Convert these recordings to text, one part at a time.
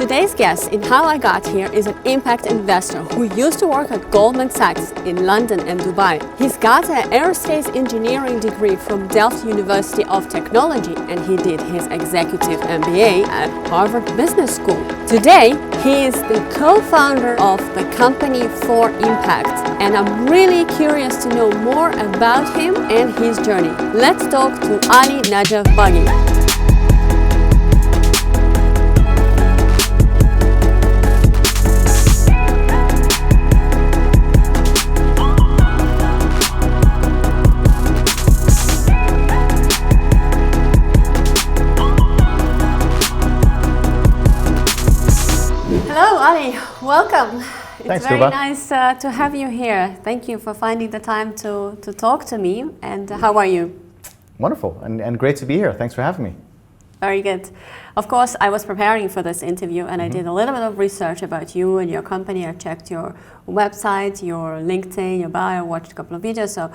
Today's guest in How I Got Here is an impact investor who used to work at Goldman Sachs in London and Dubai. He's got an aerospace engineering degree from Delft University of Technology, and he did his executive MBA at Harvard Business School. Today, he is the co-founder of the company For Impact, and I'm really curious to know more about him and his journey. Let's talk to Ali Najafbagy. Hello, Ali. Welcome. Thanks, it's very Tuba. nice to have you here. Thank you for finding the time to talk to me. And how are you? Wonderful, and great to be here. Thanks for having me. Very good. Of course, I was preparing for this interview and I did a little bit of research about you and your company. I checked your website, your LinkedIn, your bio, watched a couple of videos. So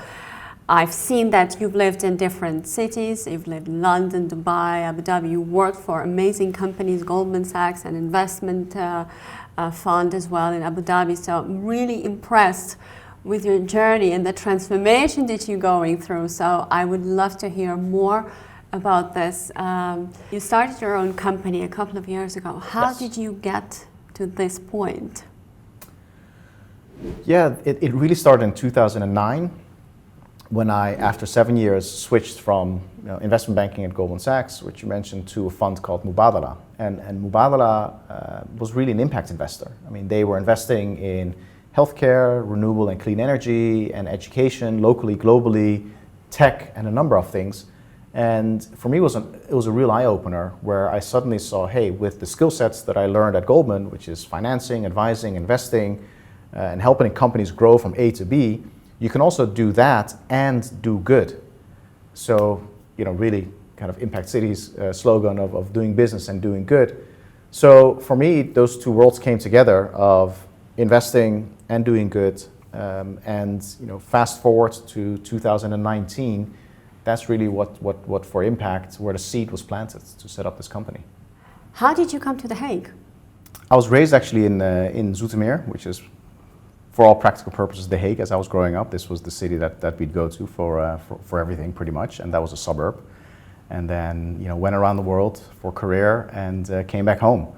I've seen that you've lived in different cities. You've lived in London, Dubai, Abu Dhabi. You worked for amazing companies, Goldman Sachs, an investment fund as well in Abu Dhabi. So I'm really impressed with your journey and the transformation that you're going through. So I would love to hear more about this. You started your own company a couple of years ago. How Yes. did you get to this point? Yeah, it really started in 2009 when I, after 7 years, switched from investment banking at Goldman Sachs, which you mentioned, to a fund called Mubadala. And Mubadala was really an impact investor. I mean, they were investing in healthcare, renewable and clean energy, and education, locally, globally, tech, and a number of things. And for me, it was a real eye-opener where I suddenly saw, hey, with the skill sets that I learned at Goldman, which is financing, advising, investing, and helping companies grow from A to B, you can also do that and do good. So, really kind of Impact City's slogan of doing business and doing good. So for me, those two worlds came together of investing and doing good. And fast forward to 2019, that's really what For Impact, where the seed was planted to set up this company. How did you come to The Hague? I was raised actually in Zoetermeer, which is, for all practical purposes, The Hague. As I was growing up, this was the city that we'd go to for everything pretty much, and that was a suburb. And then went around the world for career and came back home.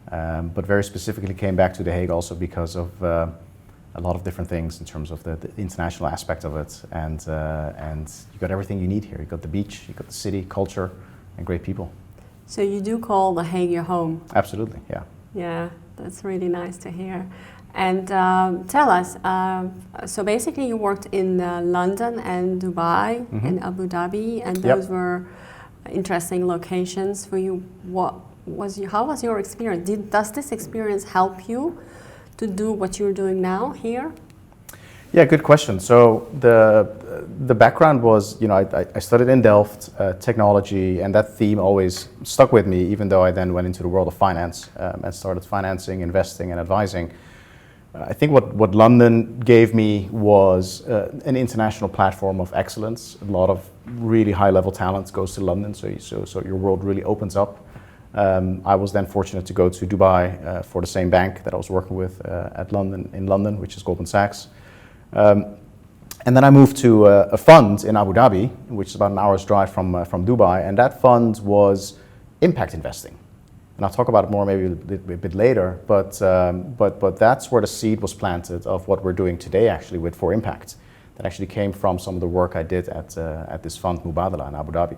But very specifically came back to The Hague also because of a lot of different things in terms of the international aspect of it. And you got everything you need here. You got the beach, you got the city, culture, and great people. So you do call The Hague your home? Absolutely, yeah. Yeah, that's really nice to hear. And tell us, so basically you worked in London and Dubai and Abu Dhabi, and those were interesting locations for you. How was your experience? Does this experience help you to do what you're doing now here? Yeah, good question. So the background was, I studied in Delft, technology, and that theme always stuck with me, even though I then went into the world of finance and started financing, investing, and advising. I think what London gave me was an international platform of excellence. A lot of really high-level talent goes to London, so your world really opens up. I was then fortunate to go to Dubai for the same bank that I was working with in London, which is Goldman Sachs. And then I moved to a fund in Abu Dhabi, which is about an hour's drive from Dubai, and that fund was impact investing. And I'll talk about it more maybe a bit later, but that's where the seed was planted of what we're doing today actually with For Impact. That actually came from some of the work I did at this fund Mubadala in Abu Dhabi.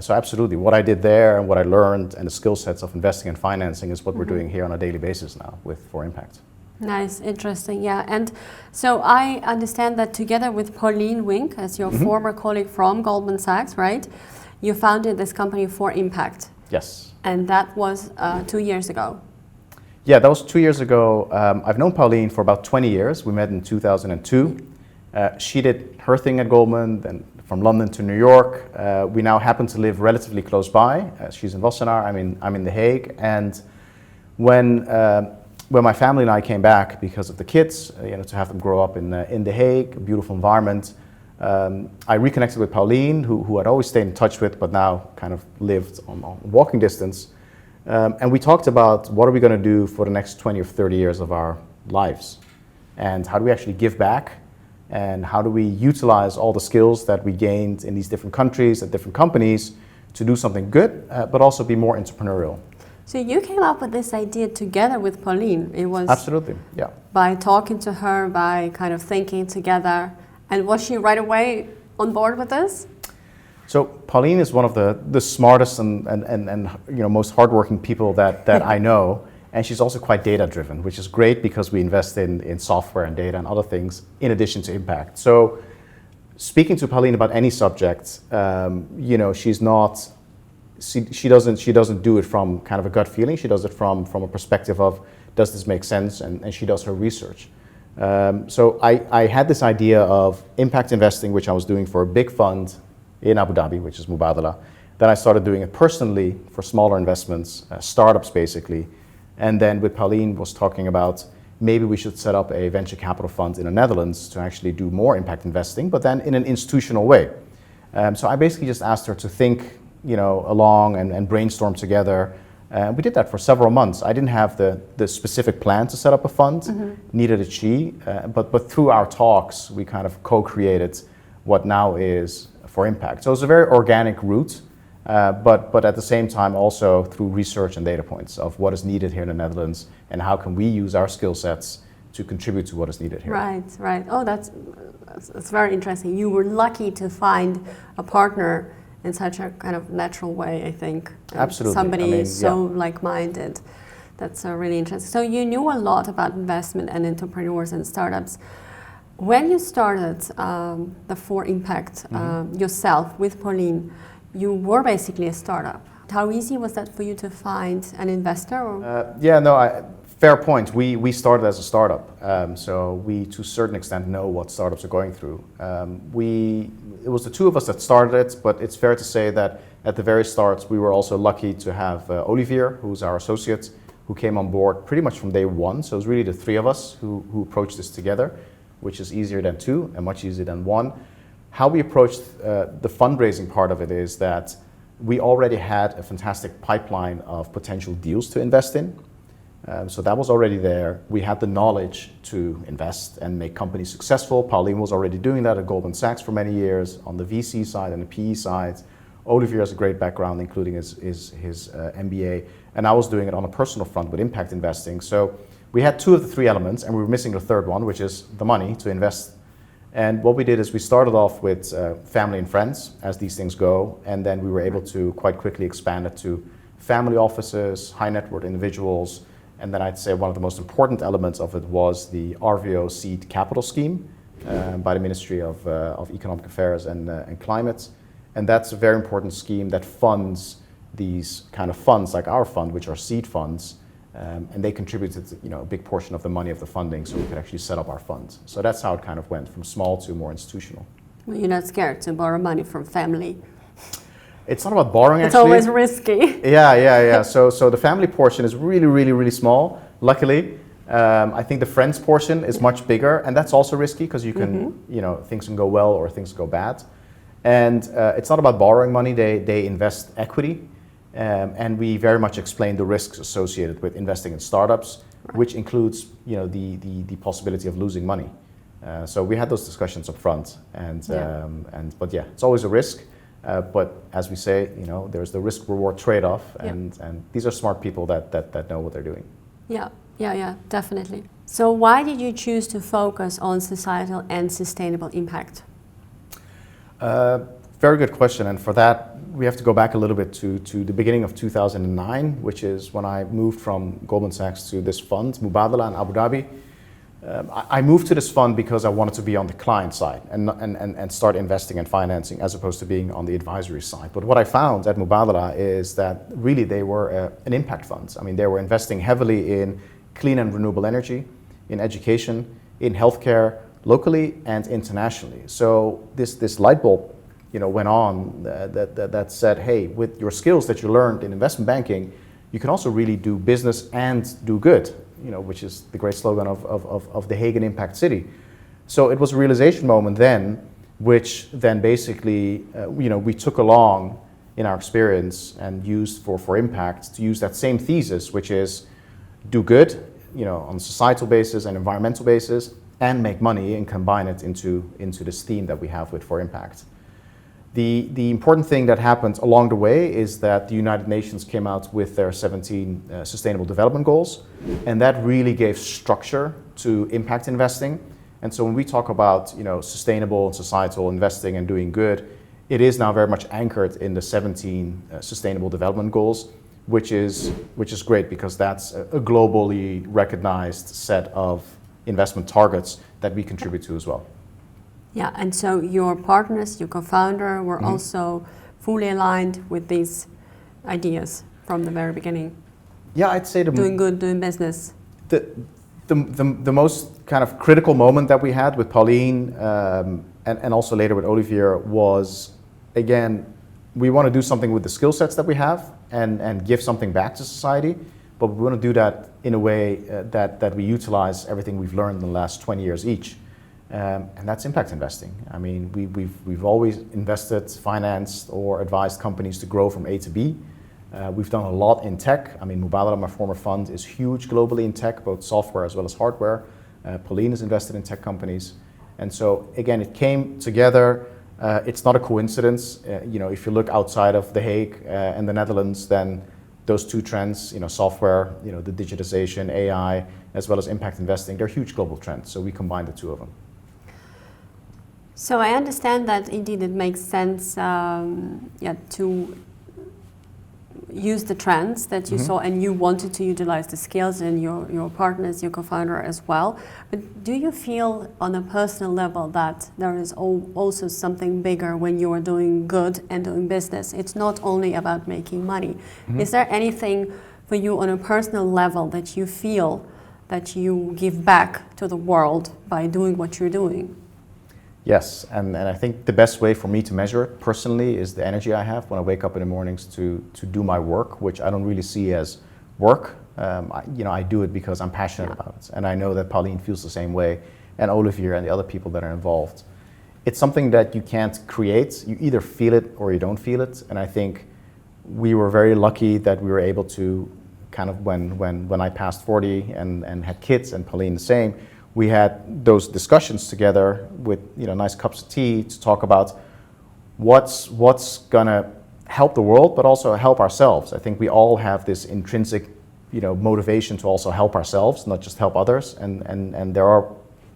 So absolutely, what I did there and what I learned and the skill sets of investing and financing is what we're doing here on a daily basis now with For Impact. Nice, interesting, yeah. And so I understand that together with Pauline Wink, as your former colleague from Goldman Sachs, right? You founded this company For Impact. Yes. And that was 2 years ago. Yeah, that was 2 years ago. I've known Pauline for about 20 years. We met in 2002. She did her thing at Goldman, then from London to New York. We now happen to live relatively close by. She's in Wassenaar, I'm in The Hague. And when my family and I came back because of the kids, to have them grow up in The Hague, a beautiful environment, I reconnected with Pauline, who I'd always stayed in touch with, but now kind of lived on walking distance. And we talked about what are we going to do for the next 20 or 30 years of our lives, and how do we actually give back, and how do we utilize all the skills that we gained in these different countries at different companies to do something good, but also be more entrepreneurial. So you came up with this idea together with Pauline. It was Absolutely, yeah. by talking to her, by kind of thinking together. And was she right away on board with this? So Pauline is one of the smartest and most hardworking people that I know, and she's also quite data driven, which is great because we invest in software and data and other things in addition to impact. So speaking to Pauline about any subject, she's not. She doesn't do it from kind of a gut feeling. She does it from a perspective of, does this make sense? And she does her research. So I had this idea of impact investing, which I was doing for a big fund in Abu Dhabi, which is Mubadala. Then I started doing it personally for smaller investments, startups basically. And then with Pauline was talking about maybe we should set up a venture capital fund in the Netherlands to actually do more impact investing, but then in an institutional way. So I basically just asked her to think along and brainstorm together. We did that for several months. I didn't have the specific plan to set up a fund, neither did she, but through our talks, we kind of co-created what now is for impact. So it's a very organic route, but at the same time also through research and data points of what is needed here in the Netherlands and how can we use our skill sets to contribute to what is needed here. Right. Oh, that's very interesting. You were lucky to find a partner in such a kind of natural way, I think. Absolutely. Somebody so like-minded. That's really interesting. So you knew a lot about investment and entrepreneurs and startups. When you started the For Impact yourself with Pauline, you were basically a startup. How easy was that for you to find an investor? Fair point. We started as a startup, so we to a certain extent know what startups are going through. It was the two of us that started it, but it's fair to say that at the very start we were also lucky to have Olivier, who's our associate, who came on board pretty much from day one. So it was really the three of us who approached this together, which is easier than two and much easier than one. How we approached the fundraising part of it is that we already had a fantastic pipeline of potential deals to invest in. So that was already there. We had the knowledge to invest and make companies successful. Pauline was already doing that at Goldman Sachs for many years on the VC side and the PE side. Olivier has a great background, including his MBA. And I was doing it on a personal front with impact investing. So we had two of the three elements, and we were missing the third one, which is the money to invest. And what we did is we started off with family and friends, as these things go. And then we were able to quite quickly expand it to family offices, high net worth individuals. And then I'd say one of the most important elements of it was the RVO seed capital scheme by the Ministry of Economic Affairs and Climate. And that's a very important scheme that funds these kind of funds like our fund, which are seed funds. And they contributed a big portion of the money of the funding so we could actually set up our funds. So that's how it kind of went from small to more institutional. Well, you're not scared to borrow money from family? It's not about borrowing, it's actually. It's always risky. Yeah. So the family portion is really, really, really small, luckily. I think the friends portion is much bigger, and that's also risky because you can, things can go well or things go bad. And it's not about borrowing money, they invest equity. And we very much explain the risks associated with investing in startups, which includes, the possibility of losing money. So we had those discussions up front, but it's always a risk. But as we say, there's the risk-reward trade-off, and these are smart people that know what they're doing. Yeah, definitely. So why did you choose to focus on societal and sustainable impact? Very good question, and for that we have to go back a little bit to the beginning of 2009, which is when I moved from Goldman Sachs to this fund, Mubadala in Abu Dhabi. I moved to this fund because I wanted to be on the client side and start investing and financing as opposed to being on the advisory side. But what I found at Mubadala is that really they were an impact fund. I mean, they were investing heavily in clean and renewable energy, in education, in healthcare, locally and internationally. So this light bulb, went on that said, hey, with your skills that you learned in investment banking, you can also really do business and do good. Which is the great slogan of the Hague Impact City. So it was a realization moment then, which then basically, we took along in our experience and used for impact, to use that same thesis, which is do good, on a societal basis and environmental basis, and make money and combine it into this theme that we have with for impact. The important thing that happened along the way is that the United Nations came out with their 17 Sustainable Development Goals, and that really gave structure to impact investing. And so when we talk about sustainable and societal investing and doing good, it is now very much anchored in the 17 Sustainable Development Goals, which is great because that's a globally recognized set of investment targets that we contribute to as well. Yeah, and so your partners, your co-founder, were also fully aligned with these ideas from the very beginning. Yeah, I'd say doing good, doing business. The most kind of critical moment that we had with Pauline and also later with Olivier was, again, we want to do something with the skill sets that we have and give something back to society, but we want to do that in a way that we utilize everything we've learned in the last 20 years each. And that's impact investing. I mean, we've always invested, financed, or advised companies to grow from A to B. We've done a lot in tech. I mean, Mubadala, my former fund, is huge globally in tech, both software as well as hardware. Pauline is invested in tech companies. And so, again, it came together. It's not a coincidence. If you look outside of The Hague and the Netherlands, then those two trends, software, the digitization, AI, as well as impact investing, they're huge global trends. So we combined the two of them. So I understand that indeed it makes sense to use the trends that you saw, and you wanted to utilize the skills in your partners, your co-founder as well. But do you feel on a personal level that there is also something bigger when you are doing good and doing business? It's not only about making money. Is there anything for you on a personal level that you feel that you give back to the world by doing what you're doing? Yes, and I think the best way for me to measure it personally is the energy I have when I wake up in the mornings to do my work, which I don't really see as work. I do it because I'm passionate about it, and I know that Pauline feels the same way, and Olivier and the other people that are involved. It's something that you can't create. You either feel it or you don't feel it, and I think we were very lucky that we were able to kind of when I passed 40 and had kids, and Pauline the same. We had those discussions together with nice cups of tea to talk about what's gonna help the world, but also help ourselves. I think we all have this intrinsic motivation to also help ourselves, not just help others. And there are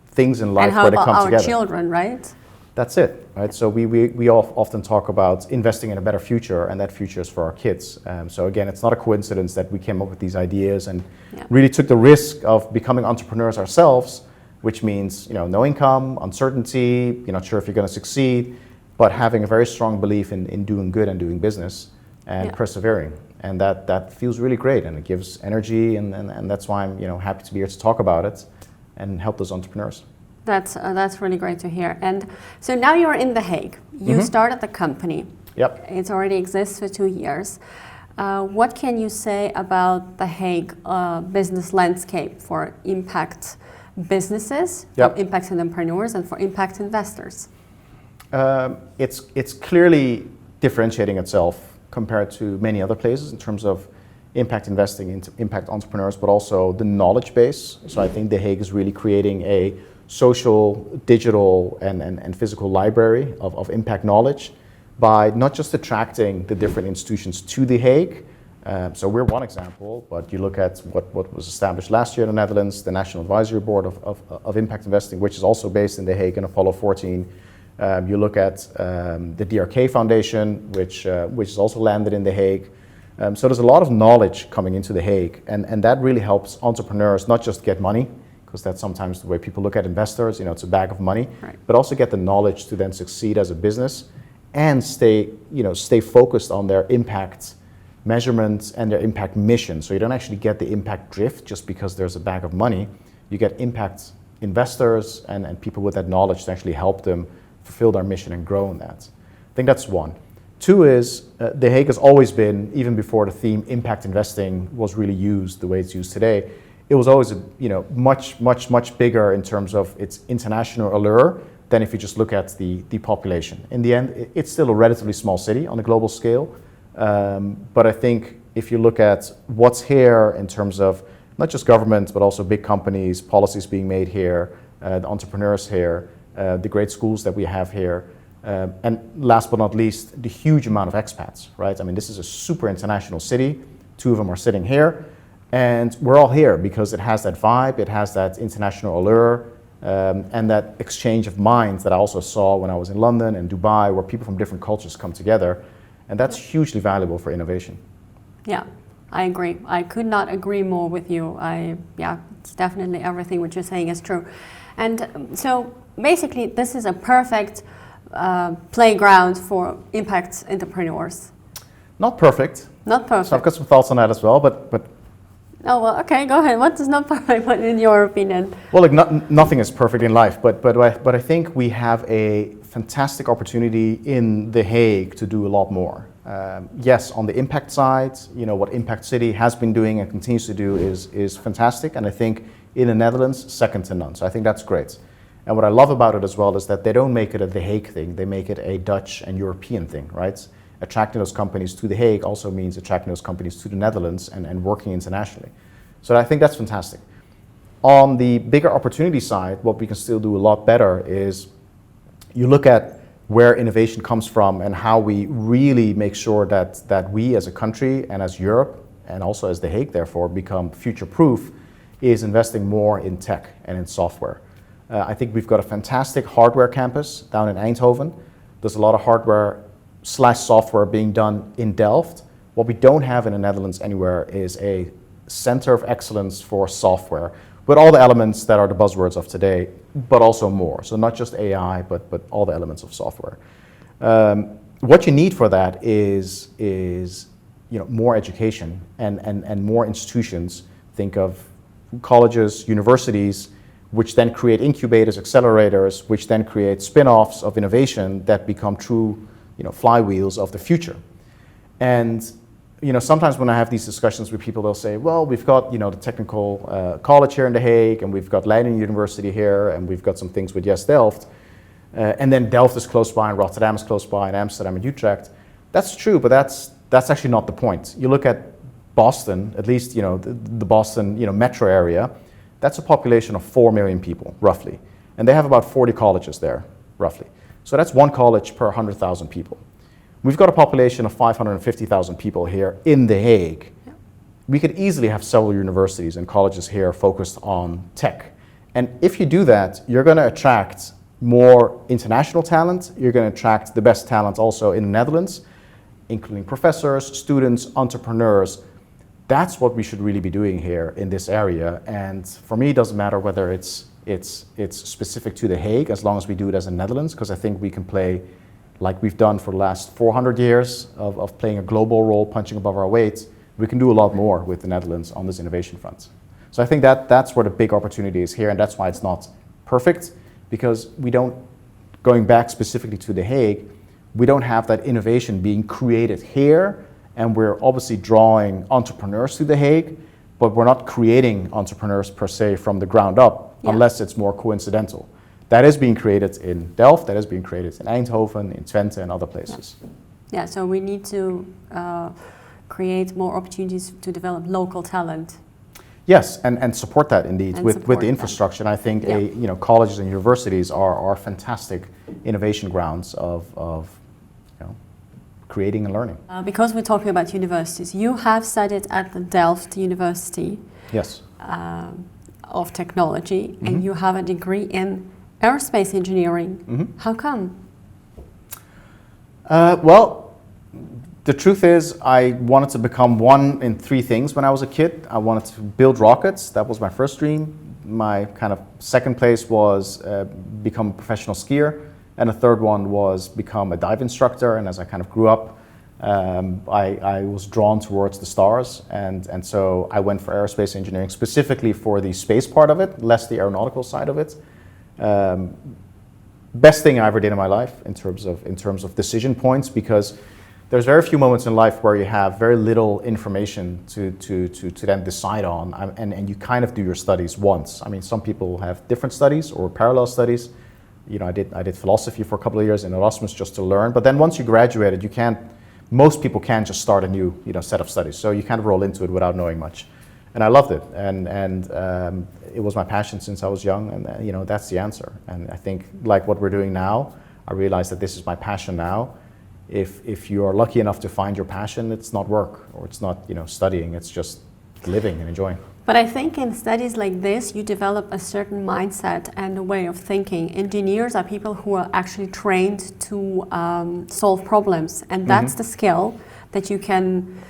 things in life where they come together. And how about our children, right? That's it, right? So we all often talk about investing in a better future, and that future is for our kids. So again, it's not a coincidence that we came up with these ideas and really took the risk of becoming entrepreneurs ourselves, which means no income, uncertainty, you're not sure if you're going to succeed, but having a very strong belief in doing good and doing business and persevering. And that feels really great, and it gives energy, and that's why I'm happy to be here to talk about it and help those entrepreneurs. That's really great to hear. And so now you're in The Hague. You started the company. Yep. It already exists for 2 years. What can you say about The Hague business landscape for impact businesses, for impact entrepreneurs, and for impact investors? It's clearly differentiating itself compared to many other places in terms of impact investing into impact entrepreneurs, but also the knowledge base. So I think The Hague is really creating a social, digital, and physical library of impact knowledge by not just attracting the different institutions to The Hague. So we're one example, but you look at what was established last year in the Netherlands, the National Advisory Board of Impact Investing, which is also based in The Hague in Apollo 14. You look at the DRK Foundation, which is also landed in The Hague. So there's a lot of knowledge coming into The Hague, and that really helps entrepreneurs not just get money, because that's sometimes the way people look at investors, it's a bag of money, but also get the knowledge to then succeed as a business and stay focused on their impact measurements and their impact mission. So you don't actually get the impact drift just because there's a bag of money. You get impact investors and people with that knowledge to actually help them fulfill their mission and grow in that. I think that's one. Two is, The Hague has always been, even before the theme impact investing was really used the way it's used today, it was always much bigger in terms of its international allure than if you just look at the population. In the end, it's still a relatively small city on a global scale, But I think if you look at what's here in terms of not just government, but also big companies, policies being made here, the entrepreneurs here, the great schools that we have here, and last but not least, the huge amount of expats, right? I mean, this is a super international city. 2 of them are sitting here, and we're all here because it has that vibe, it has that international allure, and that exchange of minds that I also saw when I was in London and Dubai, where people from different cultures come together, and that's hugely valuable for innovation. Yeah, I agree. I could not agree more with you. It's definitely everything what you're saying is true. And so basically this is a perfect playground for impact entrepreneurs. Not perfect. Not perfect. So I've got some thoughts on that as well, but oh, well, okay, go ahead. What is not perfect in your opinion? Well, like nothing is perfect in life, but I think we have a fantastic opportunity in The Hague to do a lot more. Yes, on the impact side, you know, what Impact City has been doing and continues to do is fantastic, and I think in the Netherlands, second to none. So I think that's great. And what I love about it as well is that they don't make it a The Hague thing, they make it a Dutch and European thing, right? Attracting those companies to The Hague also means attracting those companies to the Netherlands and working internationally. So I think that's fantastic. On the bigger opportunity side, what we can still do a lot better is you look at where innovation comes from and how we really make sure that we as a country and as Europe and also as The Hague therefore become future-proof is investing more in tech and in software. I think we've got a fantastic hardware campus down in Eindhoven. There's a lot of hardware/software being done in Delft. What we don't have in the Netherlands anywhere is a center of excellence for software with all the elements that are the buzzwords of today, but also more. So not just AI, but all the elements of software. What you need for that is more education and more institutions. Think of colleges, universities, which then create incubators, accelerators, which then create spin-offs of innovation that become true, flywheels of the future. And sometimes when I have these discussions with people, they'll say, well, we've got, the technical college here in The Hague, and we've got Leiden University here, and we've got some things with Delft. And then Delft is close by, and Rotterdam is close by, and Amsterdam and Utrecht. That's true, but that's actually not the point. You look at Boston, at least, the Boston, metro area, that's a population of 4 million people, roughly. And they have about 40 colleges there, roughly. So that's one college per 100,000 people. We've got a population of 550,000 people here in The Hague. Yeah. We could easily have several universities and colleges here focused on tech. And if you do that, you're going to attract more international talent. You're going to attract the best talent also in the Netherlands, including professors, students, entrepreneurs. That's what we should really be doing here in this area. And for me, it doesn't matter whether it's specific to The Hague, as long as we do it as the Netherlands, because I think we can play like we've done for the last 400 years of playing a global role, punching above our weight. We can do a lot more with the Netherlands on this innovation front. So I think that's where the big opportunity is here, and that's why it's not perfect, because going back specifically to The Hague, we don't have that innovation being created here, and we're obviously drawing entrepreneurs to The Hague, but we're not creating entrepreneurs per se from the ground up, unless it's more coincidental. That is being created in Delft, that is being created in Eindhoven, in Twente and other places. Yeah, so we need to create more opportunities to develop local talent. Yes, and support that indeed with the infrastructure. And I think colleges and universities are fantastic innovation grounds of creating and learning. Because we're talking about universities, you have studied at the Delft University. Yes. Of technology, and you have a degree in aerospace engineering. How come? Well, the truth is I wanted to become one in 3 things when I was a kid. I wanted to build rockets. That was my first dream. My kind of second place was become a professional skier. And the third one was become a dive instructor. And as I kind of grew up, I was drawn towards the stars. And so I went for aerospace engineering, specifically for the space part of it, less the aeronautical side of it. Best thing I ever did in my life in terms of decision points, because there's very few moments in life where you have very little information to then decide on, and you kind of do your studies once. I mean, some people have different studies or parallel studies. I did philosophy for a couple of years in Erasmus just to learn, but then once you graduated, you can't most people can't just start a new set of studies. So you kind of roll into it without knowing much. And I loved it, and it was my passion since I was young, and that's the answer. And I think like what we're doing now, I realize that this is my passion now. If you are lucky enough to find your passion, it's not work or it's not studying, it's just living and enjoying. But I think in studies like this, you develop a certain mindset and a way of thinking. Engineers are people who are actually trained to solve problems, and that's the skill that you can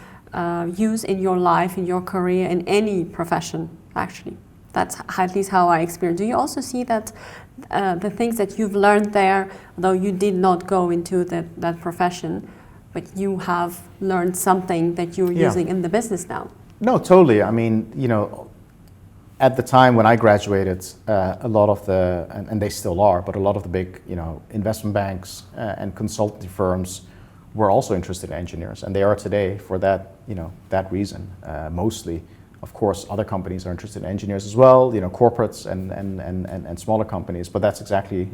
use in your life, in your career, in any profession, actually. That's at least how I experience. Do you also see that the things that you've learned there, though you did not go into that profession, but you have learned something that you're using in the business now? No, totally. I mean, at the time when I graduated, a lot of and they still are, but a lot of the big, investment banks and consultancy firms were also interested in engineers, and they are today for that, that reason, mostly. Of course, other companies are interested in engineers as well, corporates and smaller companies, but that's exactly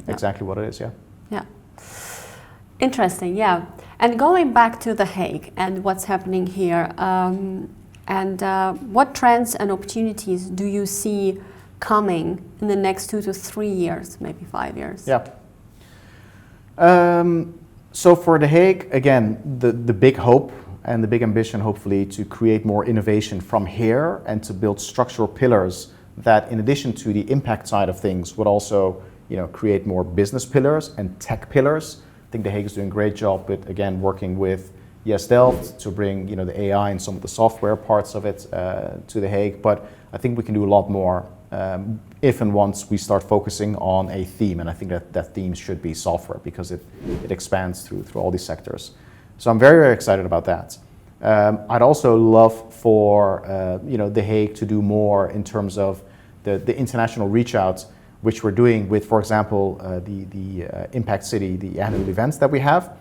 what it is, yeah. Yeah. Interesting, yeah. And going back to The Hague and what's happening here, what trends and opportunities do you see coming in the next 2 to 3 years, maybe 5 years? Yeah. So for The Hague, again, the big hope and the big ambition, hopefully, to create more innovation from here and to build structural pillars that, in addition to the impact side of things, would also, create more business pillars and tech pillars. I think The Hague is doing a great job with, again, working with Delft to bring, the AI and some of the software parts of it to The Hague. But I think we can do a lot more if and once we start focusing on a theme, and I think that theme should be software because it expands through all these sectors. So I'm very, very excited about that. I'd also love for The Hague to do more in terms of the international reach out, which we're doing with, for example, the Impact City, the annual events that we have,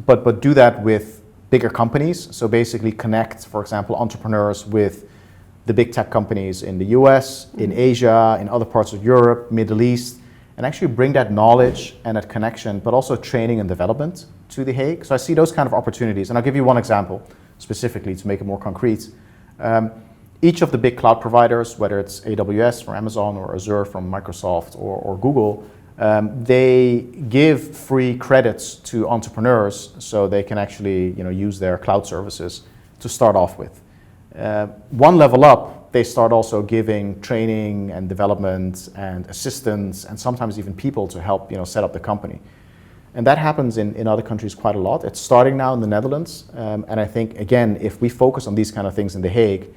but do that with bigger companies. So basically connect, for example, entrepreneurs with the big tech companies in the US, in Asia, in other parts of Europe, Middle East, and actually bring that knowledge and that connection, but also training and development to The Hague. So I see those kind of opportunities. And I'll give you one example specifically to make it more concrete. Each of the big cloud providers, whether it's AWS from Amazon or Azure from Microsoft or Google, they give free credits to entrepreneurs so they can actually use their cloud services to start off with. One level up, they start also giving training and development and assistance and sometimes even people to help set up the company. And that happens in other countries quite a lot. It's starting now in the Netherlands. And I think, again, if we focus on these kind of things in The Hague,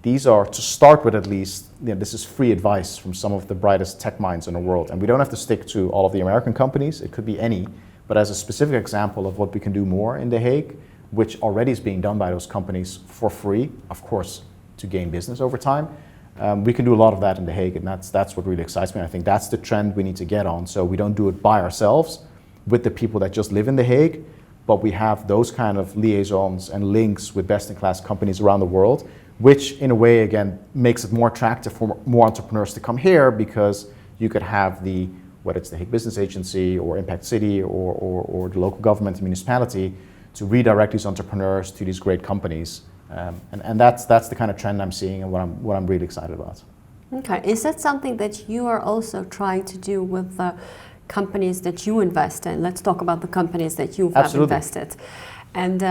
these are, to start with at least, this is free advice from some of the brightest tech minds in the world. And we don't have to stick to all of the American companies. It could be any. But as a specific example of what we can do more in The Hague, which already is being done by those companies for free, of course, to gain business over time. We can do a lot of that in The Hague, and that's what really excites me. I think that's the trend we need to get on, so we don't do it by ourselves with the people that just live in The Hague, but we have those kind of liaisons and links with best-in-class companies around the world, which in a way, again, makes it more attractive for more entrepreneurs to come here because you could have whether it's the Hague Business Agency or Impact City or the local government and municipality to redirect these entrepreneurs to these great companies. And that's the kind of trend I'm seeing and what I'm really excited about. Okay, is that something that you are also trying to do with the companies that you invest in? Let's talk about the companies that you have invested. And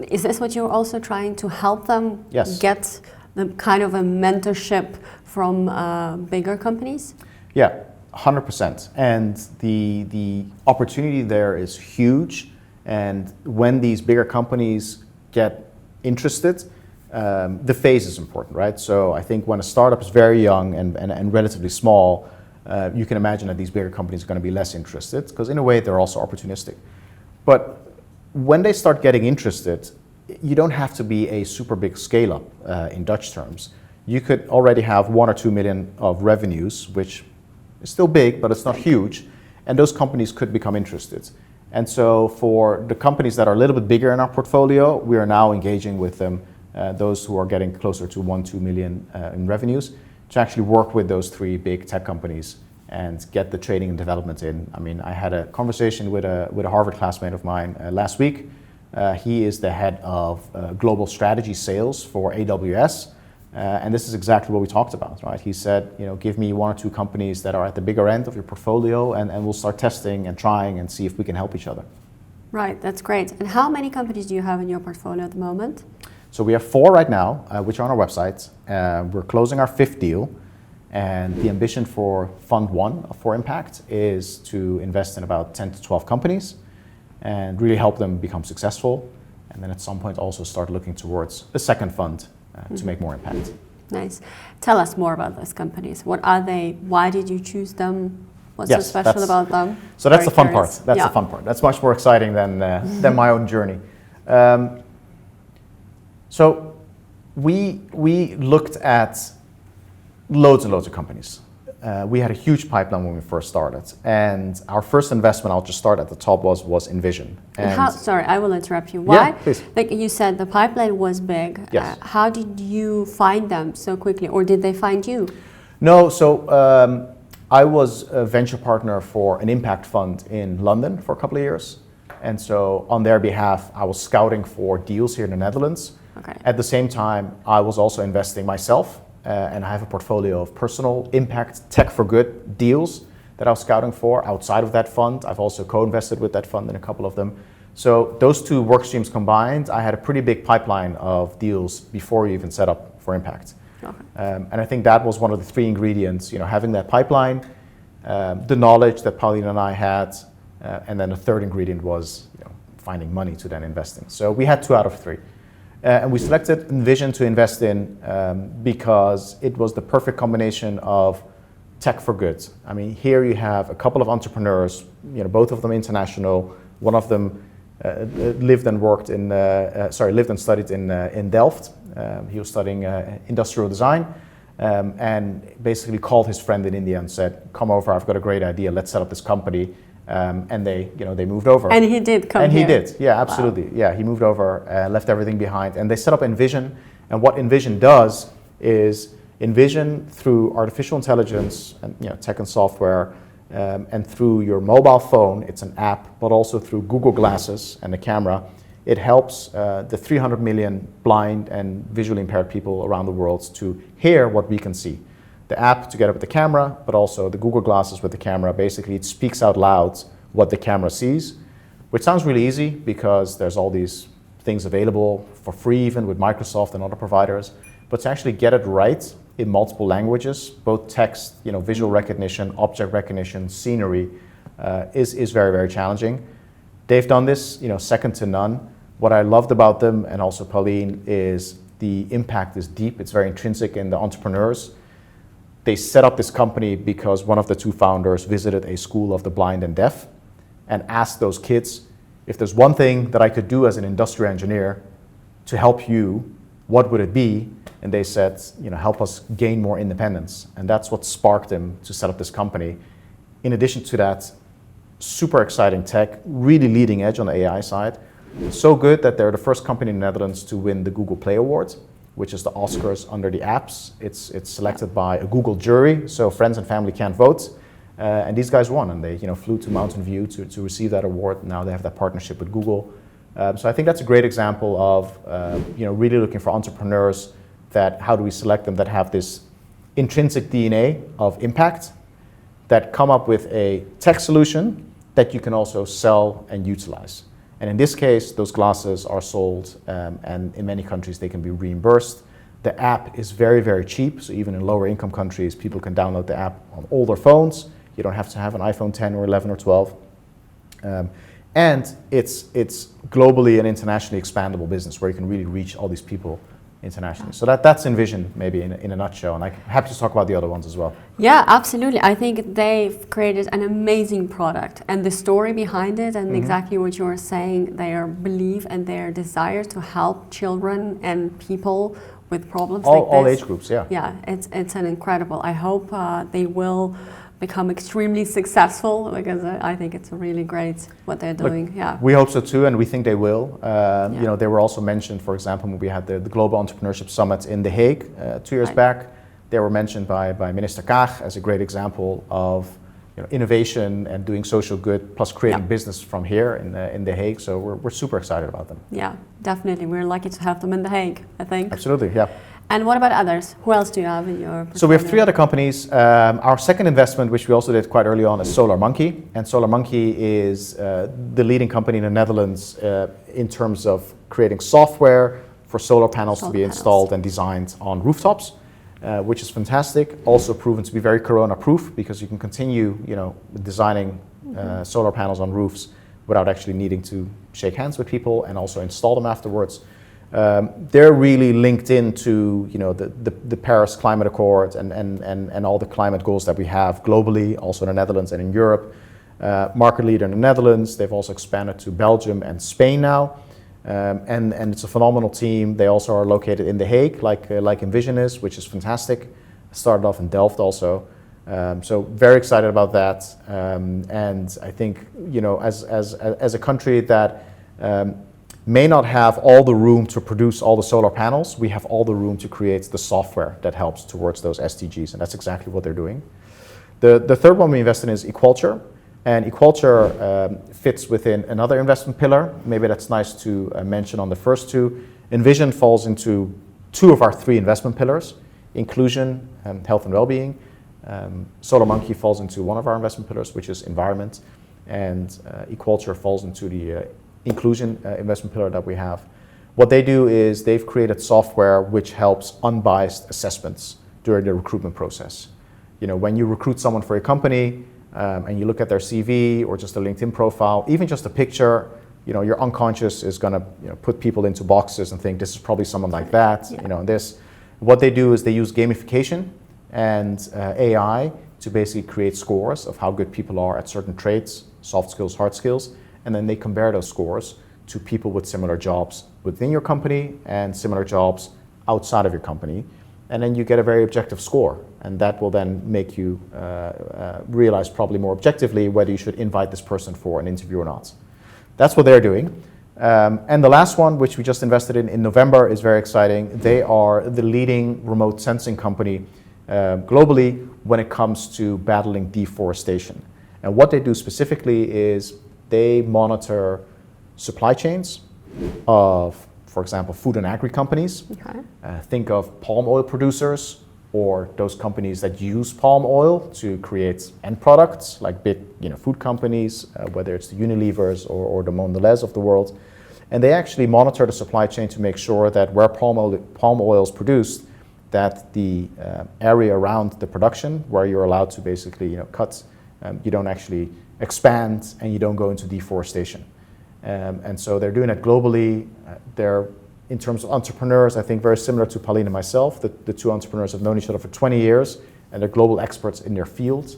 is this what you're also trying to help them get the kind of a mentorship from bigger companies? Yeah, 100%. And the opportunity there is huge. And when these bigger companies get interested, the phase is important, right? So I think when a startup is very young and relatively small, you can imagine that these bigger companies are going to be less interested because in a way they're also opportunistic. But when they start getting interested, you don't have to be a super big scale up in Dutch terms. You could already have 1 or 2 million of revenues, which is still big, but it's not huge. And those companies could become interested. And so for the companies that are a little bit bigger in our portfolio, we are now engaging with them, those who are getting closer to 1-2 million in revenues, to actually work with those 3 big tech companies and get the training and development in. I mean, I had a conversation with a Harvard classmate of mine last week He is the head of global strategy sales for AWS. And this is exactly what we talked about, right? He said, give me 1 or 2 companies that are at the bigger end of your portfolio, and we'll start testing and trying and see if we can help each other. Right, that's great. And how many companies do you have in your portfolio at the moment? So we have 4 right now, which are on our website. We're closing our 5th deal. And the ambition for Fund 1 for Impact is to invest in about 10 to 12 companies and really help them become successful. And then at some point also start looking towards a second fund to make more impact. Nice. Tell us more about those companies. What are they? Why did you choose them? What's so special about them? So that's the fun part. That's the fun part. That's much more exciting than my own journey. So we looked at loads and loads of companies. We had a huge pipeline when we first started, and our first investment, I'll just start at the top, was Envision. And sorry, I will interrupt you. Why? Yeah, please. Like you said, the pipeline was big. Yes. How did you find them so quickly, or did they find you? No, so I was a venture partner for an impact fund in London for a couple of years, and so on their behalf, I was scouting for deals here in the Netherlands. Okay. At the same time, I was also investing myself. And I have a portfolio of personal impact, tech for good deals that I was scouting for outside of that fund. I've also co-invested with that fund in a couple of them. So those 2 work streams combined, I had a pretty big pipeline of deals before we even set up for Impact. Okay. And I think that was one of the 3 ingredients, having that pipeline, the knowledge that Pauline and I had, and then the 3rd ingredient was finding money to then invest in. So we had 2 out of 3. And we selected Envision to invest in because it was the perfect combination of tech for good. I mean, here you have a couple of entrepreneurs, both of them international. One of them lived and studied in Delft. He was studying industrial design, and basically called his friend in India and said, "Come over, I've got a great idea. Let's set up this company." And they moved over. And he did come here. And he here. did, yeah, absolutely. Wow. Yeah, he moved over, left everything behind, and they set up Envision. And what Envision does is Envision through artificial intelligence and tech and software, and through your mobile phone, it's an app, but also through Google Glasses and the camera, it helps the 300 million blind and visually impaired people around the world to hear what we can see. The app together with the camera, but also the Google Glasses with the camera, basically it speaks out loud what the camera sees, which sounds really easy because there's all these things available for free even with Microsoft and other providers, but to actually get it right in multiple languages, both text, visual recognition, object recognition, scenery, is very, very challenging. They've done this, second to none. What I loved about them, and also Pauline, is the impact is deep. It's very intrinsic in the entrepreneurs. They set up this company because one of the 2 founders visited a school of the blind and deaf and asked those kids, if there's one thing that I could do as an industrial engineer to help you, what would it be? And they said, help us gain more independence. And that's what sparked them to set up this company. In addition to that, super exciting tech, really leading edge on the AI side. So good that they're the first company in the Netherlands to win the Google Play Award, which is the Oscars under the apps. It's selected by a Google jury, so friends and family can't vote. And these guys won, and they flew to Mountain View to receive that award. Now they have that partnership with Google. So I think that's a great example of really looking for entrepreneurs that how do we select them that have this intrinsic DNA of impact, that come up with a tech solution that you can also sell and utilize. And in this case, those glasses are sold, and in many countries they can be reimbursed. The app is very, very cheap, so even in lower income countries, people can download the app on all their phones. You don't have to have an iPhone 10 or 11 or 12. And it's globally and internationally expandable business where you can really reach all these people internationally. So that's Envision maybe in a nutshell, and I'm happy to talk about the other ones as well. Yeah, absolutely. I think they've created an amazing product, and the story behind it, and exactly what you were saying, their belief and their desire to help children and people with problems like this. All age groups, yeah. Yeah, it's an incredible. I hope they will become extremely successful, because I think it's really great what they're doing. Yeah, we hope so too, and we think they will. They were also mentioned, for example, when we had the Global Entrepreneurship Summit in The Hague 2 years back. They were mentioned by Minister Hague as a great example of innovation and doing social good, plus creating Yep. business from here in the Hague. So we're super excited about them. Yeah, definitely. We're lucky to have them in The Hague, I think. Absolutely, yeah. And what about others? Who else do you have in your portfolio? So we have 3 other companies. Our second investment, which we also did quite early on, is Solarmonkey. And Solarmonkey is the leading company in the Netherlands in terms of creating software for solar panels to be installed and designed on rooftops, which is fantastic. Also proven to be very corona-proof, because you can continue, designing solar panels on roofs without actually needing to shake hands with people and also install them afterwards. They're really linked into the Paris Climate Accord and all the climate goals that we have globally, also in the Netherlands and in Europe. Market leader in the Netherlands. They've also expanded to Belgium and Spain now, and it's a phenomenal team. They also are located in The Hague, like Envision is, which is fantastic. Started off in Delft also. So very excited about that, and I think as a country that may not have all the room to produce all the solar panels, we have all the room to create the software that helps towards those SDGs, and that's exactly what they're doing. The third one we invested in is Equalture, and Equalture fits within another investment pillar. Maybe that's nice to mention on the first 2. Envision falls into 2 of our 3 investment pillars: inclusion, health and well-being. Solarmonkey falls into one of our investment pillars, which is environment, and Equalture falls into the inclusion investment pillar that we have. What they do is they've created software which helps unbiased assessments during the recruitment process. When you recruit someone for a company and you look at their CV or just a LinkedIn profile, even just a picture, your unconscious is going to put people into boxes and think this is probably someone like that. Yeah. What they do is they use gamification and AI to basically create scores of how good people are at certain traits, soft skills, hard skills, and then they compare those scores to people with similar jobs within your company and similar jobs outside of your company. And then you get a very objective score, and that will then make you realize probably more objectively whether you should invite this person for an interview or not. That's what they're doing. And the last one, which we just invested in November, is very exciting. They are the leading remote sensing company globally when it comes to battling deforestation. And what they do specifically is they monitor supply chains of, for example, food and agri companies. Okay. Think of palm oil producers or those companies that use palm oil to create end products, like big food companies, whether it's the Unilevers or the Mondelez of the world. And they actually monitor the supply chain to make sure that where palm oil is produced, that the area around the production where you're allowed to basically cut, you don't actually expand and you don't go into deforestation. And so they're doing it globally. They're, in terms of entrepreneurs, I think very similar to Pauline and myself. The 2 entrepreneurs have known each other for 20 years and they're global experts in their fields.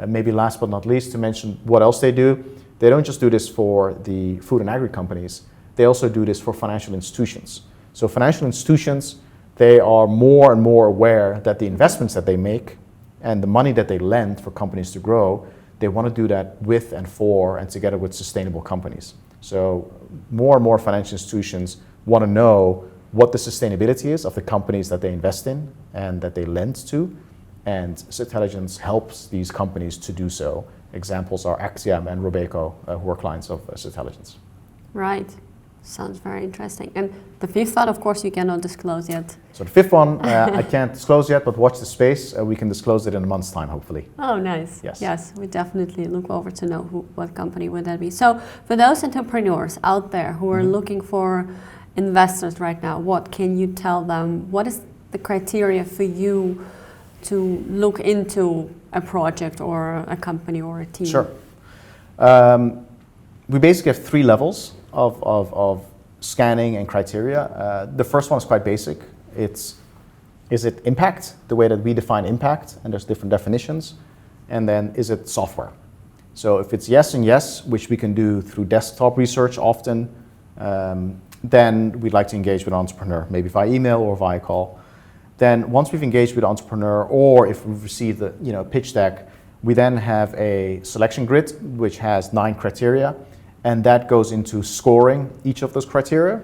Maybe last but not least, to mention what else they do. They don't just do this for the food and agri companies, they also do this for financial institutions. So financial institutions, they are more and more aware that the investments that they make and the money that they lend for companies to grow, they want to do that with and for and together with sustainable companies. So more and more financial institutions want to know what the sustainability is of the companies that they invest in and that they lend to, and Intelligence helps these companies to do so. Examples are Axiom and Robeco, who are clients of Intelligence. Right. Sounds very interesting. And the 5th one, of course, you cannot disclose yet. So the 5th one, I can't disclose yet, but watch the space. We can disclose it in a month's time, hopefully. Oh, nice. Yes. Yes, we definitely look over to know what company would that be. So for those entrepreneurs out there who are looking for investors right now, what can you tell them? What is the criteria for you to look into a project or a company or a team? Sure. We basically have 3 levels of scanning and criteria. The first one is quite basic. Is it impact, the way that we define impact, and there's different definitions, and then is it software? So if it's yes and yes, which we can do through desktop research often, then we'd like to engage with an entrepreneur, maybe via email or via call. Then once we've engaged with an entrepreneur, or if we've received the pitch deck, we then have a selection grid which has 9 criteria, and that goes into scoring each of those criteria.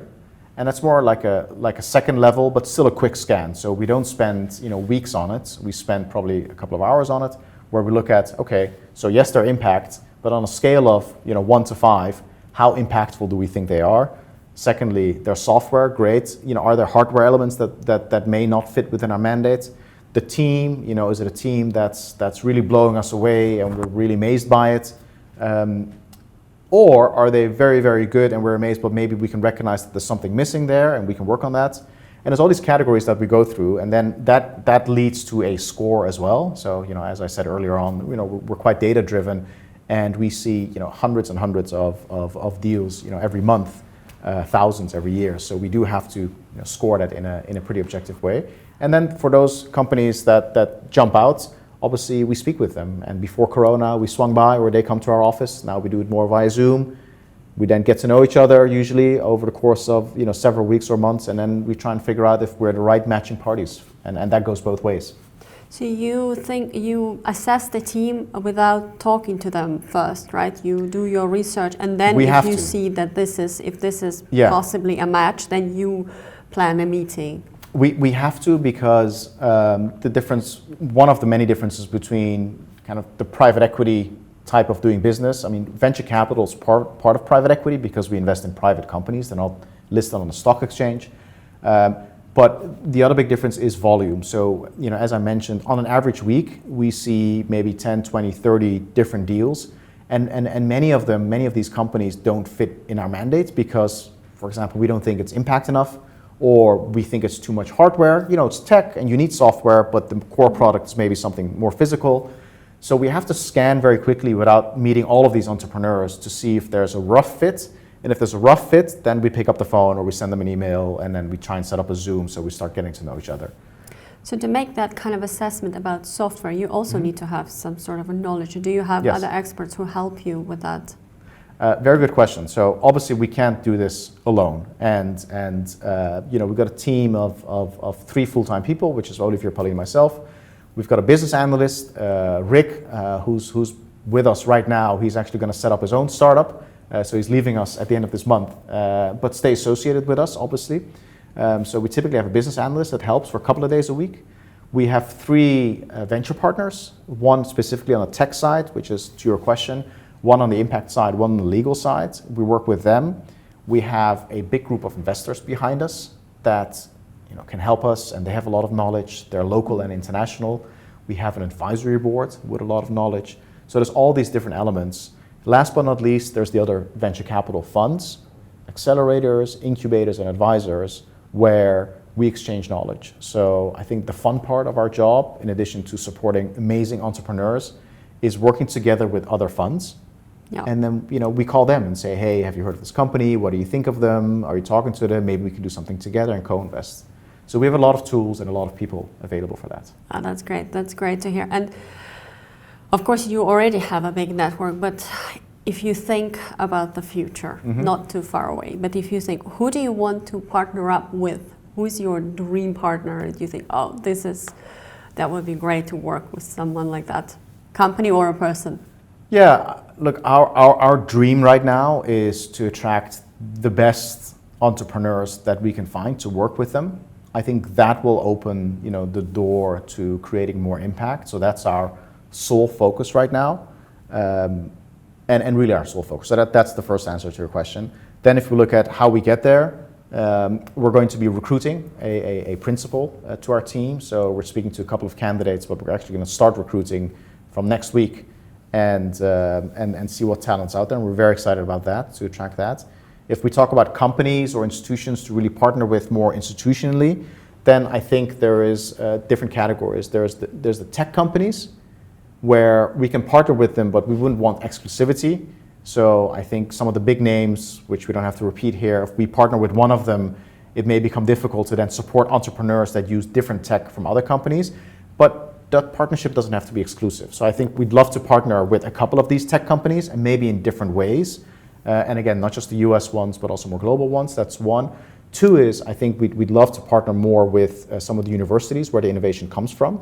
And that's more like a second level, but still a quick scan. So we don't spend weeks on it. We spend probably a couple of hours on it. where we look at, okay, so yes, their impact, but on a scale of 1 to 5, how impactful do we think they are? Secondly, their software, great. Are there hardware elements that may not fit within our mandate? The team, is it a team that's really blowing us away and we're really amazed by it? Or are they very, very good and we're amazed, but maybe we can recognize that there's something missing there and we can work on that? And there's all these categories that we go through, and then that leads to a score as well. So, as I said earlier on, we're quite data driven, and we see, hundreds and hundreds of deals, every month, thousands every year. So we do have to score that in a pretty objective way. And then for those companies that jump out, obviously we speak with them. And before Corona, we swung by, or they come to our office. Now we do it more via Zoom. We then get to know each other usually over the course of several weeks or months, and then we try and figure out if we're the right matching parties, and that goes both ways. So you think you assess the team without talking to them first, right? You do your research, and then if you see that this is possibly a match, then you plan a meeting. We have to, because one of the many differences between kind of the private equity type of doing business. I mean, venture capital is part of private equity because we invest in private companies. They're not listed on the stock exchange. But the other big difference is volume. So, as I mentioned, on an average week, we see maybe 10, 20, 30 different deals. And many of these companies don't fit in our mandates because, for example, we don't think it's impact enough, or we think it's too much hardware. It's tech and you need software, but the core product is maybe something more physical. So we have to scan very quickly without meeting all of these entrepreneurs to see if there's a rough fit. And if there's a rough fit, then we pick up the phone or we send them an email, and then we try and set up a Zoom so we start getting to know each other. So to make that kind of assessment about software, you also need to have some sort of a knowledge. Do you have other experts who help you with that? Very good question. So obviously we can't do this alone. And we've got a team of 3 full-time people, which is Olivier, Pauline, and myself. We've got a business analyst, Rick, who's with us right now. He's actually going to set up his own startup. So he's leaving us at the end of this month, but stay associated with us, obviously. So we typically have a business analyst that helps for a couple of days a week. We have 3 venture partners, one specifically on the tech side, which is to your question, one on the impact side, one on the legal side. We work with them. We have a big group of investors behind us that can help us, and they have a lot of knowledge. They're local and international. We have an advisory board with a lot of knowledge. So there's all these different elements. Last but not least, there's the other venture capital funds, accelerators, incubators, and advisors, where we exchange knowledge. So I think the fun part of our job, in addition to supporting amazing entrepreneurs, is working together with other funds. Yeah. And then we call them and say, hey, have you heard of this company? What do you think of them? Are you talking to them? Maybe we can do something together and co-invest. So we have a lot of tools and a lot of people available for that. Oh, that's great. That's great to hear. And of course, you already have a big network, but if you think about the future, not too far away, but if you think, who do you want to partner up with? Who's your dream partner? Do you think, that would be great to work with someone like that, company or a person? Yeah, look, our dream right now is to attract the best entrepreneurs that we can find to work with them. I think that will open, the door to creating more impact. So that's our sole focus right now, and really our sole focus. So that's the first answer to your question. Then if we look at how we get there, we're going to be recruiting a principal to our team. So we're speaking to a couple of candidates, but we're actually going to start recruiting from next week and see what talent's out there. And we're very excited about that, to attract that. If we talk about companies or institutions to really partner with more institutionally, then I think there is different categories. There's the tech companies, where we can partner with them, but we wouldn't want exclusivity. So I think some of the big names, which we don't have to repeat here, if we partner with one of them, it may become difficult to then support entrepreneurs that use different tech from other companies. But that partnership doesn't have to be exclusive. So I think we'd love to partner with a couple of these tech companies, and maybe in different ways. And again, not just the US ones, but also more global ones. That's one. 2 is, I think we'd love to partner more with some of the universities where the innovation comes from.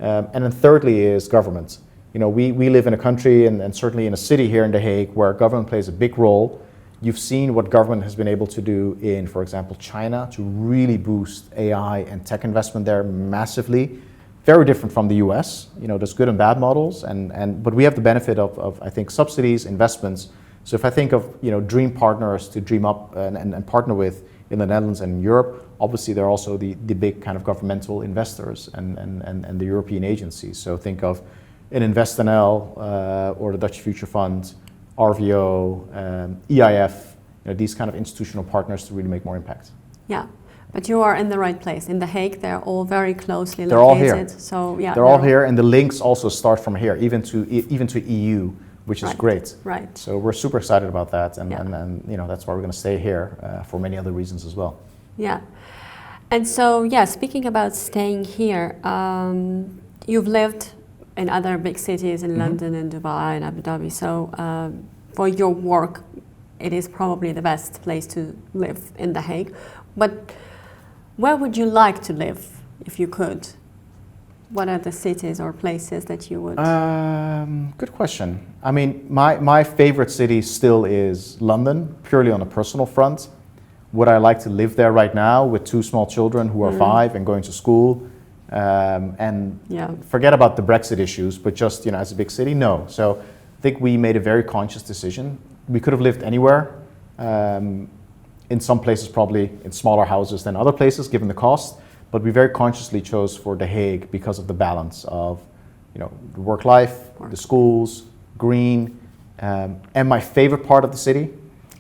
And then thirdly is government. We live in a country and certainly in a city here in The Hague where government plays a big role. You've seen what government has been able to do in, for example, China, to really boost AI and tech investment there massively. very different from the US. There's good and bad models, but we have the benefit of I think, subsidies, investments. So if I think of, dream partners to dream up and partner with in the Netherlands and Europe, obviously there are also the big kind of governmental investors and the European agencies. So think of an InvestNL or the Dutch Future Fund, RVO, EIF, these kind of institutional partners to really make more impact. Yeah. But you are in the right place. In The Hague, they're all very closely located. They're all here. So yeah, they're all here, and the links also start from here, even to EU, which is great. Right. So we're super excited about that, and that's why we're going to stay here for many other reasons as well. Yeah. And so speaking about staying here, you've lived in other big cities in London and Dubai and Abu Dhabi. So for your work, it is probably the best place to live in The Hague. But where would you like to live if you could? What are the cities or places that you would? Good question. I mean, my favorite city still is London, purely on a personal front. Would I like to live there right now with 2 small children who are 5 and going to school? Forget about the Brexit issues, but just, as a big city, no. So I think we made a very conscious decision. We could have lived anywhere. In some places, probably in smaller houses than other places, given the cost. But we very consciously chose for The Hague because of the balance of, the work life, the schools, green, and my favorite part of the city.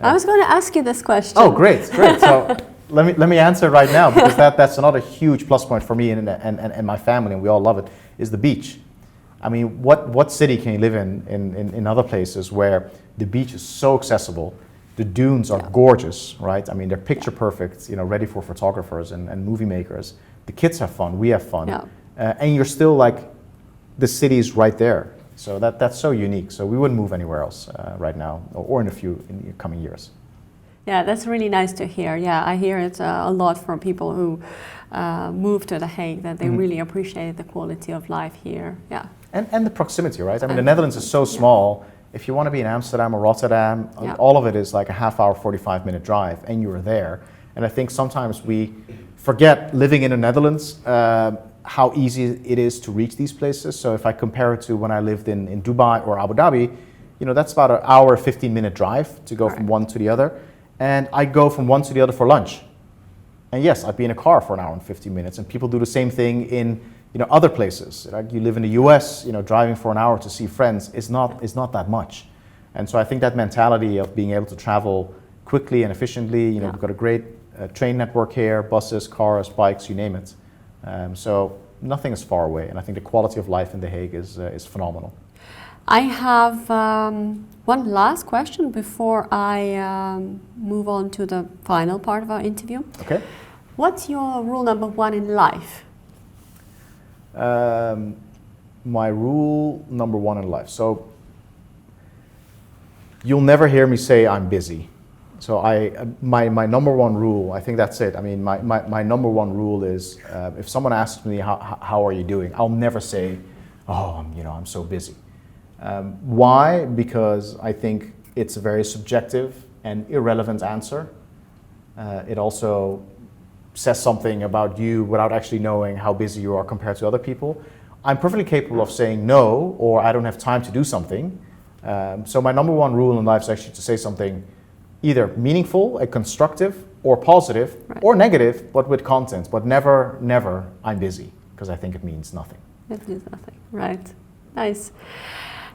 I was going to ask you this question. Oh, great. So let me answer right now, because that's another huge plus point for me and my family, and we all love it, is the beach. I mean, what city can you live in other places where the beach is so accessible? The dunes are gorgeous, right? I mean, they're picture perfect, ready for photographers and movie makers. The kids have fun, we have fun. Yeah. And you're still the city's right there. So that's so unique. So we wouldn't move anywhere else right now or in the coming years. Yeah, that's really nice to hear. Yeah, I hear it a lot from people who move to The Hague, that they really appreciate the quality of life here. Yeah. And the proximity, right? I mean, the Netherlands is so small. If you want to be in Amsterdam or Rotterdam, all of it is like a half-hour, 45-minute drive, and you're there. And I think sometimes we forget, living in the Netherlands, how easy it is to reach these places. So if I compare it to when I lived in Dubai or Abu Dhabi, that's about an hour, 15-minute drive to go from one to the other. And I go from one to the other for lunch. And yes, I'd be in a car for an hour and 15 minutes, and people do the same thing in other places. Like you live in the US, driving for an hour to see friends is not that much. And so I think that mentality of being able to travel quickly and efficiently, we've got a great train network here, buses, cars, bikes, you name it. So nothing is far away, and I think the quality of life in The Hague is phenomenal. I have one last question before I move on to the final part of our interview. Okay. What's your rule number 1 in life? My rule number 1 in life. So you'll never hear me say I'm busy. So my number 1 rule, I think that's it. I mean, my number 1 rule is if someone asks me how are you doing, I'll never say, oh, I'm so busy. Why? Because I think it's a very subjective and irrelevant answer. It also says something about you without actually knowing how busy you are compared to other people. I'm perfectly capable of saying no, or I don't have time to do something. So my number 1 rule in life is actually to say something either meaningful, constructive, or positive, or negative, but with content. But never, I'm busy, because I think it means nothing. It means nothing, right. Nice.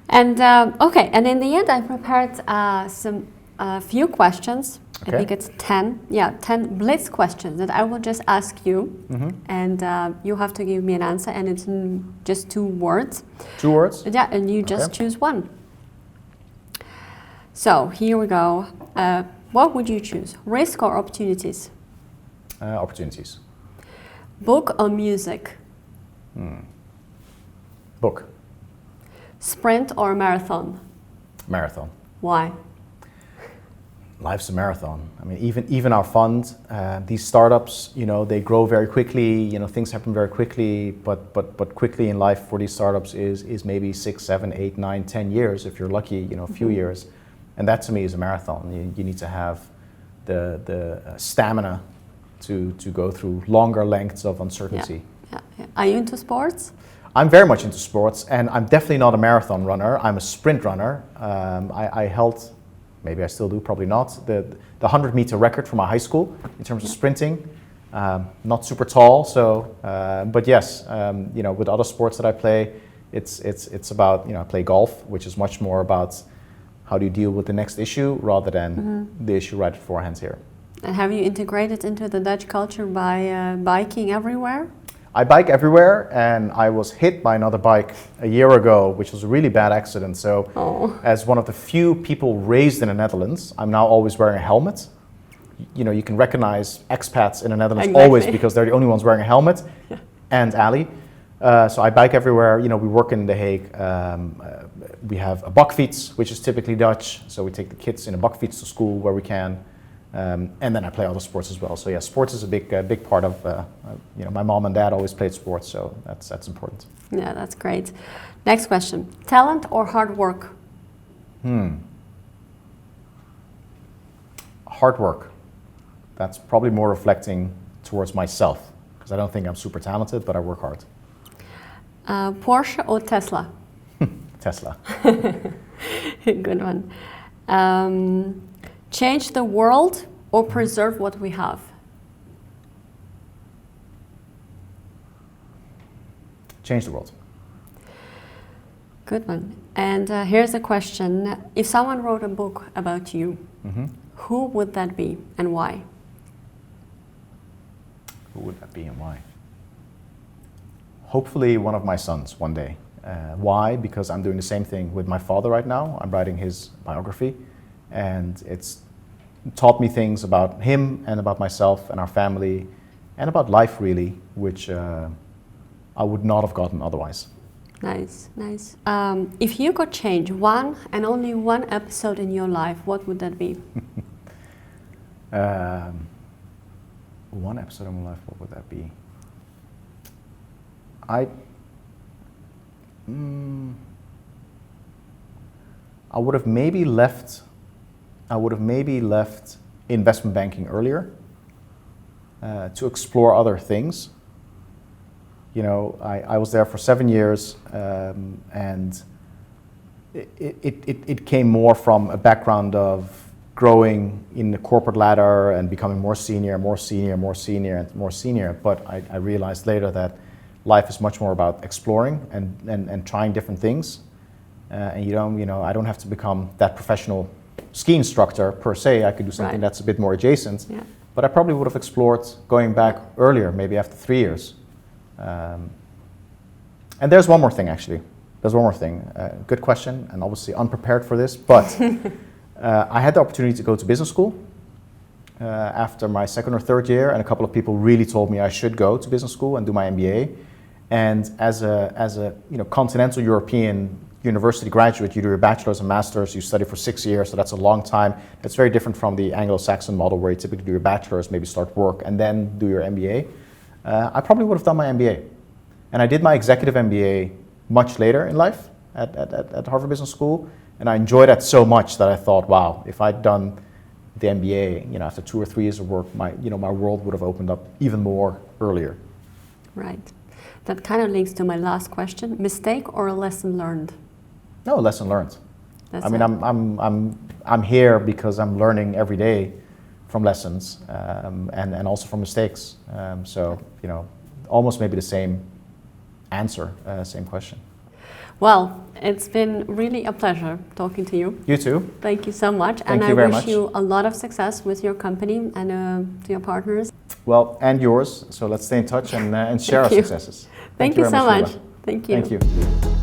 And okay, and in the end I prepared a few questions. Okay. I think it's 10 Blitz questions that I will just ask you, and you have to give me an answer, and it's just 2 words. 2 words? Yeah, and you just choose one. So here we go. What would you choose? Risk or opportunities? Opportunities. Book or music? Book. Sprint or marathon? Marathon. Why? Life's a marathon. I mean, even our fund, these startups, they grow very quickly. Things happen very quickly. But quickly in life for these startups is maybe 6, 7, 8, 9, 10 years if you're lucky. A few years, and that to me is a marathon. You need to have the stamina to go through longer lengths of uncertainty. Yeah. Are you into sports? I'm very much into sports, and I'm definitely not a marathon runner. I'm a sprint runner. I held, maybe I still do, probably not, the 100-meter record for my high school in terms of sprinting. Not super tall, so but yes, with other sports that I play, it's about, I play golf, which is much more about how do you deal with the next issue rather than the issue right beforehand here. And have you integrated into the Dutch culture by biking everywhere? I bike everywhere, and I was hit by another bike a year ago, which was a really bad accident. So as one of the few people raised in the Netherlands, I'm now always wearing a helmet. You can recognize expats in the Netherlands always because they're the only ones wearing a helmet, and Ali. So I bike everywhere. We work in The Hague. We have a bakfiets, which is typically Dutch. So we take the kids in a bakfiets to school where we can. And then I play other sports as well. So yeah, sports is a big part of, my mom and dad always played sports, so that's important. Yeah, that's great. Next question, talent or hard work? Hard work. That's probably more reflecting towards myself, because I don't think I'm super talented, but I work hard. Porsche or Tesla? Tesla. Good one. Change the world or preserve what we have? Change the world. Good one. And here's a question. If someone wrote a book about you, who would that be and why? Who would that be and why? Hopefully one of my sons one day. Why? Because I'm doing the same thing with my father right now. I'm writing his biography, and it's taught me things about him and about myself and our family and about life really, which I would not have gotten otherwise. Nice, nice. If you could change one and only one episode in your life, what would that be? One episode of my life, what would that be? I would have maybe left investment banking earlier to explore other things. I was there for 7 years, and it came more from a background of growing in the corporate ladder and becoming more senior, and more senior. But I realized later that life is much more about exploring and trying different things. And I don't have to become that professional ski instructor per se. I could do something that's a bit more adjacent. Yeah. But I probably would have explored going back earlier, maybe after 3 years. And there's one more thing, actually. Good question, and obviously unprepared for this, but I had the opportunity to go to business school after my second or third year, and a couple of people really told me I should go to business school and do my MBA. And as a continental European university graduate, you do your bachelor's and master's, you study for 6 years, so that's a long time. That's very different from the Anglo-Saxon model where you typically do your bachelor's, maybe start work, and then do your MBA. I probably would have done my MBA. And I did my executive MBA much later in life at Harvard Business School, and I enjoyed that so much that I thought, wow, if I'd done the MBA, after 2 or 3 years of work, my world would have opened up even more earlier. Right. That kind of links to my last question. Mistake or a lesson learned? No, lesson learned. I'm here because I'm learning every day from lessons and also from mistakes. So almost maybe the same answer, same question. Well, it's been really a pleasure talking to you. You too. Thank you so much. Thank you very much. And I wish you a lot of success with your company and to your partners. Well, and yours. So let's stay in touch and share our successes. Thank you so much. Thank you. Thank you.